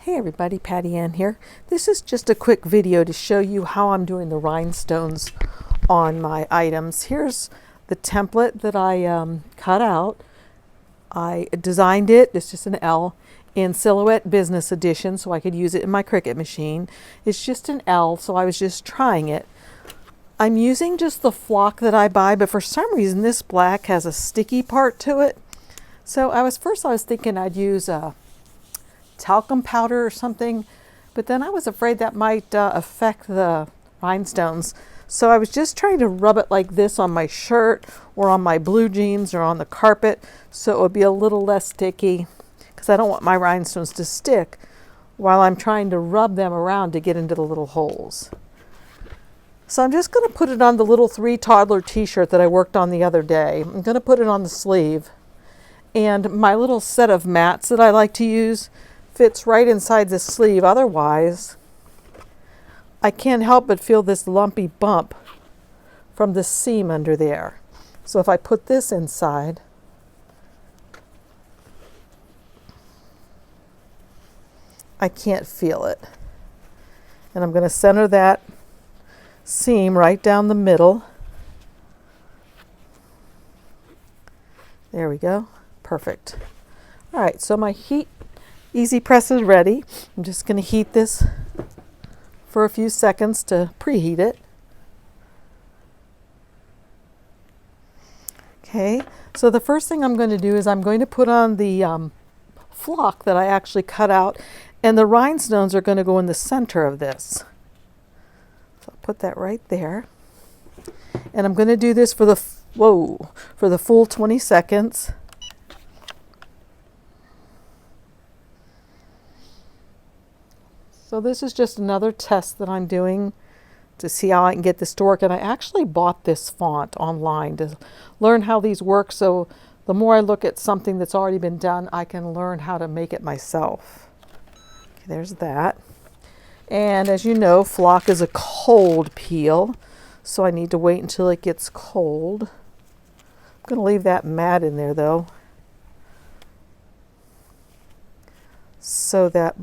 Hey everybody, Patty Ann here. This is just a quick video to show you how I'm doing the rhinestones on my items. Here's the template that I cut out. I designed it, it's just an L, in Silhouette Business Edition so I could use it in my Cricut machine. It's just an L, so I was just trying it. I'm using just the flock that I buy, but for some reason this black has a sticky part to it. So I was thinking I'd use a talcum powder or something, but then I was afraid that might affect the rhinestones. So I was just trying to rub it like this on my shirt or on my blue jeans or on the carpet so it would be a little less sticky, because I don't want my rhinestones to stick while I'm trying to rub them around to get into the little holes. So I'm just going to put it on the little 3 toddler t-shirt that I worked on the other day. I'm going to put it on the sleeve. And my little set of mats that I like to use fits right inside the sleeve. Otherwise, I can't help but feel this lumpy bump from the seam under there. So if I put this inside, I can't feel it. And I'm going to center that seam right down the middle. There we go. Perfect. All right, so my EasyPress is ready. I'm just going to heat this for a few seconds to preheat it. Okay, so the first thing I'm going to do is I'm going to put on the flock that I actually cut out, and the rhinestones are going to go in the center of this. So I'll put that right there. And I'm going to do this for the full 20 seconds. So this is just another test that I'm doing to see how I can get this to work. And I actually bought this font online to learn how these work. So the more I look at something that's already been done, I can learn how to make it myself. Okay, there's that. And as you know, flock is a cold peel, so I need to wait until it gets cold. I'm going to leave that mat in there though, so that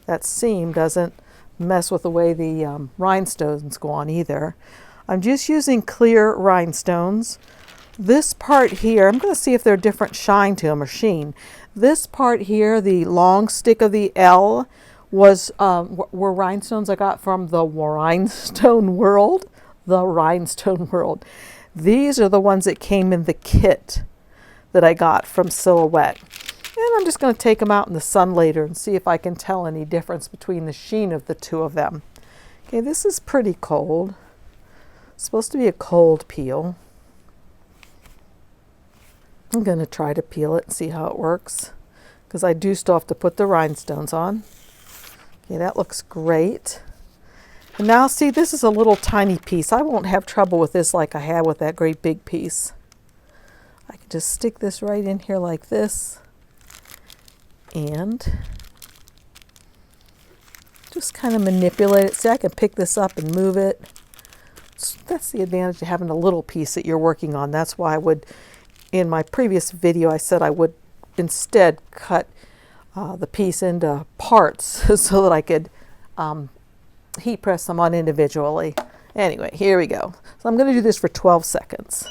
that seam doesn't mess with the way the rhinestones go on either. I'm just using clear rhinestones. This part here, I'm going to see if there are different shine to them or sheen. This part here, the long stick of the L, were rhinestones I got from the Rhinestone World. The Rhinestone World. These are the ones that came in the kit that I got from Silhouette. And I'm just going to take them out in the sun later and see if I can tell any difference between the sheen of the two of them. Okay, this is pretty cold. It's supposed to be a cold peel. I'm going to try to peel it and see how it works, because I do still have to put the rhinestones on. Okay, that looks great. And now see, this is a little tiny piece. I won't have trouble with this like I had with that great big piece. I can just stick this right in here like this and just kind of manipulate it. See, I can pick this up and move it. So that's the advantage of having a little piece that you're working on. That's why I would, in my previous video, I said I would instead cut the piece into parts so that I could heat press them on individually. Anyway, here we go. So I'm going to do this for 12 seconds.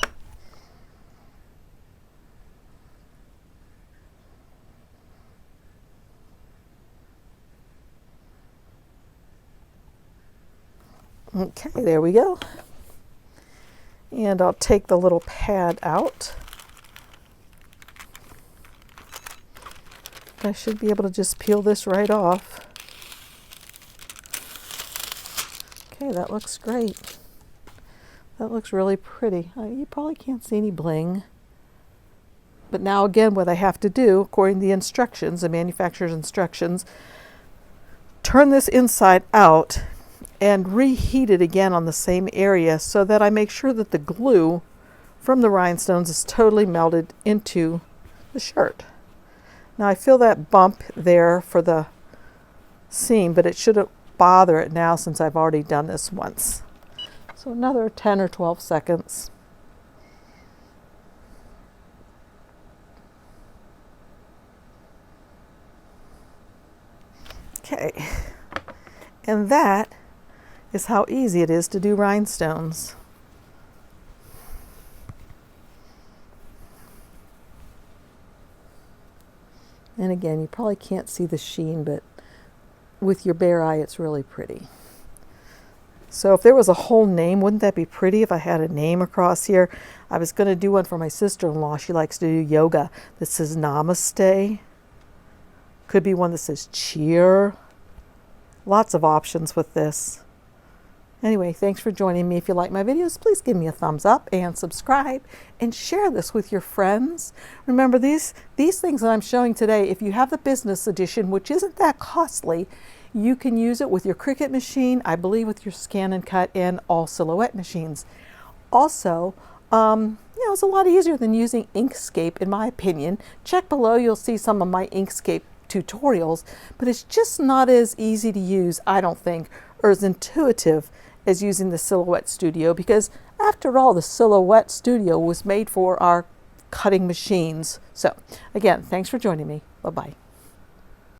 Okay, there we go. And I'll take the little pad out. I should be able to just peel this right off. Okay, that looks great. That looks really pretty. You probably can't see any bling. But now again, what I have to do, according to the instructions, the manufacturer's instructions, turn this inside out and reheat it again on the same area so that I make sure that the glue from the rhinestones is totally melted into the shirt. Now I feel that bump there for the seam, but it shouldn't bother it now since I've already done this once. So another 10 or 12 seconds. Okay, and that is how easy it is to do rhinestones. And again, you probably can't see the sheen, but with your bare eye, it's really pretty. So if there was a whole name, wouldn't that be pretty if I had a name across here? I was going to do one for my sister-in-law. She likes to do yoga that says Namaste. Could be one that says cheer. Lots of options with this. Anyway, thanks for joining me. If you like my videos, please give me a thumbs up and subscribe and share this with your friends. Remember, these things that I'm showing today, if you have the business edition, which isn't that costly, you can use it with your Cricut machine, I believe with your Scan and Cut, and all Silhouette machines. Also, it's a lot easier than using Inkscape, in my opinion. Check below, you'll see some of my Inkscape tutorials, but it's just not as easy to use, I don't think, or as intuitive as using the Silhouette Studio, because after all, the Silhouette Studio was made for our cutting machines. So again, thanks for joining me. Bye-bye.